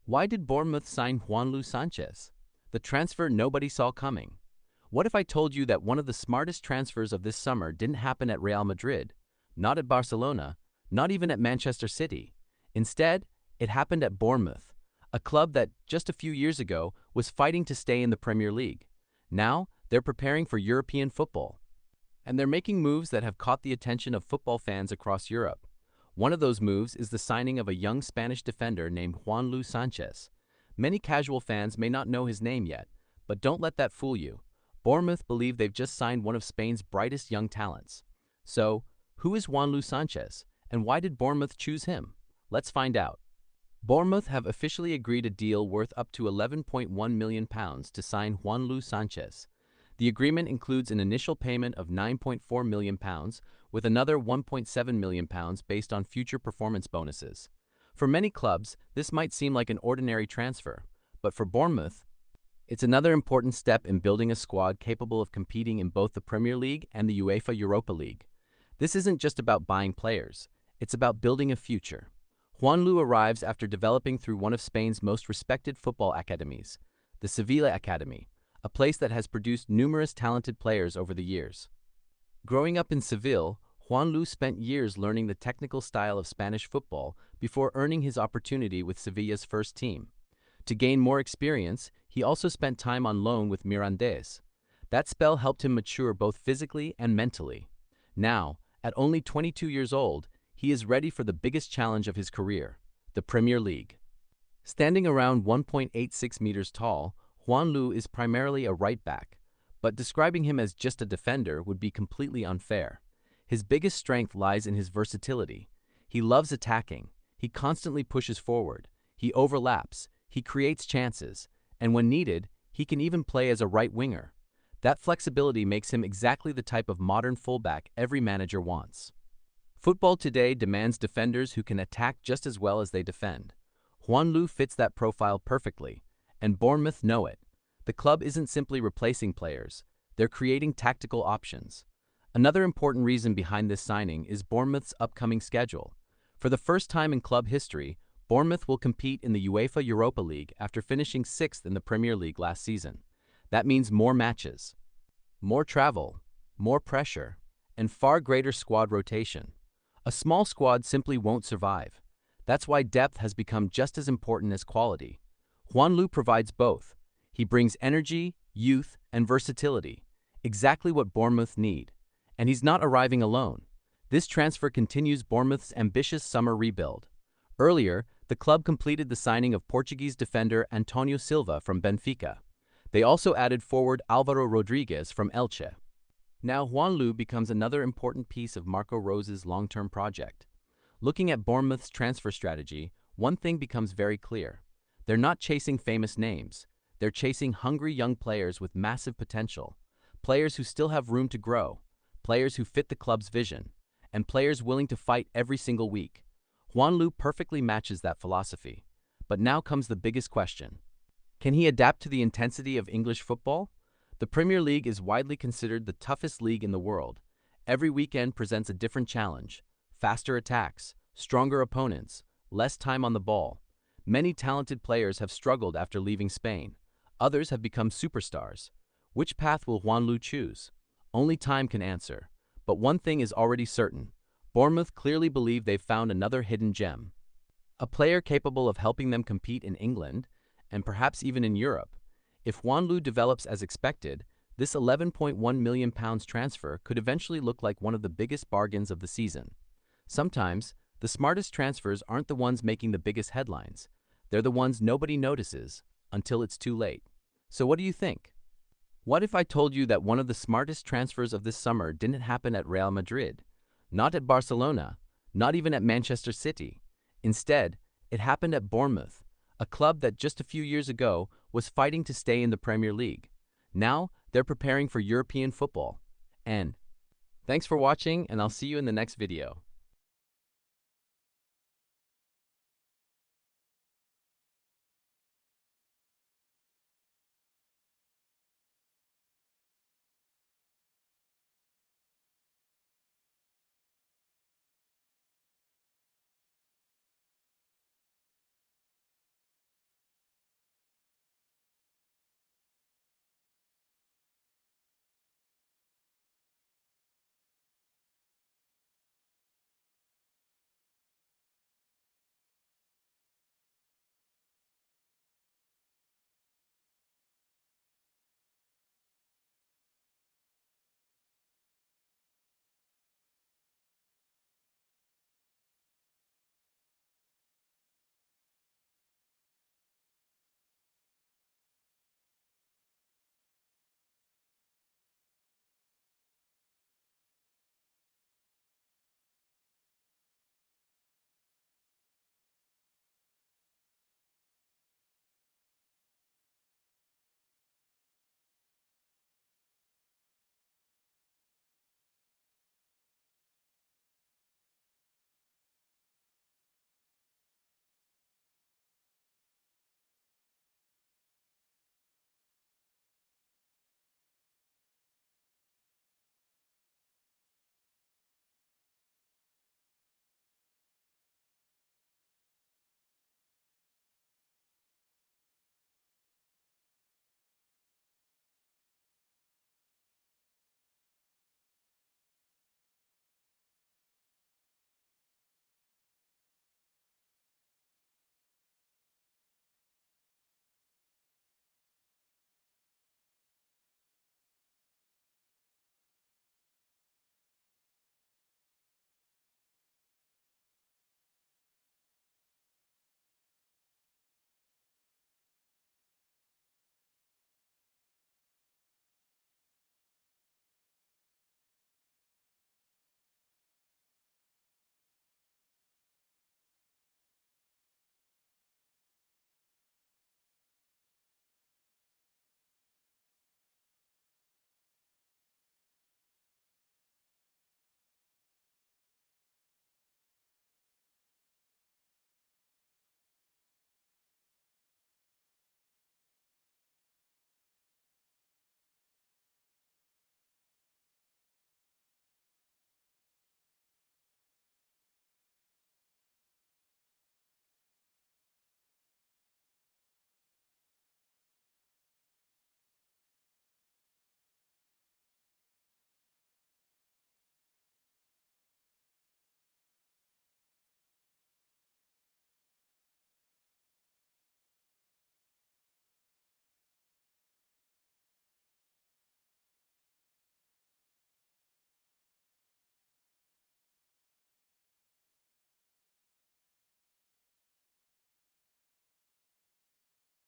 Why did Bournemouth sign Juanlu Sánchez? The transfer nobody saw coming. What if I told you that one of the smartest transfers of this summer didn't happen at Real Madrid, not at Barcelona, not even at Manchester City? Instead, it happened at Bournemouth, a club that, just a few years ago, was fighting to stay in the Premier League. Now, they're preparing for European football. And they're making moves that have caught the attention of football fans across Europe. One of those moves is the signing of a young Spanish defender named Juanlu Sánchez. Many casual fans may not know his name yet, but don't let that fool you. Bournemouth believe they've just signed one of Spain's brightest young talents. So, who is Juanlu Sánchez, and why did Bournemouth choose him? Let's find out. Bournemouth have officially agreed a deal worth up to £11.1 million to sign Juanlu Sánchez. The agreement includes an initial payment of £9.4 million, with another £1.7 million based on future performance bonuses. For many clubs, this might seem like an ordinary transfer, but for Bournemouth, it's another important step in building a squad capable of competing in both the Premier League and the UEFA Europa League. This isn't just about buying players, it's about building a future. Juanlu arrives after developing through one of Spain's most respected football academies, the Sevilla Academy, a place that has produced numerous talented players over the years. Growing up in Seville, Juanlu spent years learning the technical style of Spanish football before earning his opportunity with Sevilla's first team. To gain more experience, he also spent time on loan with Mirandés. That spell helped him mature both physically and mentally. Now, at only 22 years old, he is ready for the biggest challenge of his career, the Premier League. Standing around 1.86 meters tall, Juanlu is primarily a right back, but describing him as just a defender would be completely unfair. His biggest strength lies in his versatility. He loves attacking, he constantly pushes forward, he overlaps, he creates chances, and when needed, he can even play as a right winger. That flexibility makes him exactly the type of modern fullback every manager wants. Football today demands defenders who can attack just as well as they defend. Juanlu fits that profile perfectly, and Bournemouth know it. The club isn't simply replacing players, they're creating tactical options. Another important reason behind this signing is Bournemouth's upcoming schedule. For the first time in club history, Bournemouth will compete in the UEFA Europa League after finishing 6th in the Premier League last season. That means more matches, more travel, more pressure, and far greater squad rotation. A small squad simply won't survive. That's why depth has become just as important as quality. Juanlu provides both. He brings energy, youth, and versatility, exactly what Bournemouth need. And he's not arriving alone. This transfer continues Bournemouth's ambitious summer rebuild. Earlier, the club completed the signing of Portuguese defender Antonio Silva from Benfica. They also added forward Álvaro Rodriguez from Elche. Now Juanlu becomes another important piece of Marco Rose's long-term project. Looking at Bournemouth's transfer strategy, one thing becomes very clear. They're not chasing famous names. They're chasing hungry young players with massive potential. Players who still have room to grow. Players who fit the club's vision. And players willing to fight every single week. Juanlu perfectly matches that philosophy. But now comes the biggest question. Can he adapt to the intensity of English football? The Premier League is widely considered the toughest league in the world. Every weekend presents a different challenge. Faster attacks, stronger opponents, less time on the ball. Many talented players have struggled after leaving Spain. Others have become superstars. Which path will Juanlu choose? Only time can answer. But one thing is already certain. Bournemouth clearly believe they've found another hidden gem. A player capable of helping them compete in England, and perhaps even in Europe. If Juanlu develops as expected, this £11.1 million transfer could eventually look like one of the biggest bargains of the season. Sometimes, the smartest transfers aren't the ones making the biggest headlines. They're the ones nobody notices until it's too late. So what do you think? What if I told you that one of the smartest transfers of this summer didn't happen at Real Madrid, not at Barcelona, not even at Manchester City? Instead, it happened at Bournemouth, a club that just a few years ago was fighting to stay in the Premier League. Now, they're preparing for European football. And thanks for watching, and I'll see you in the next video.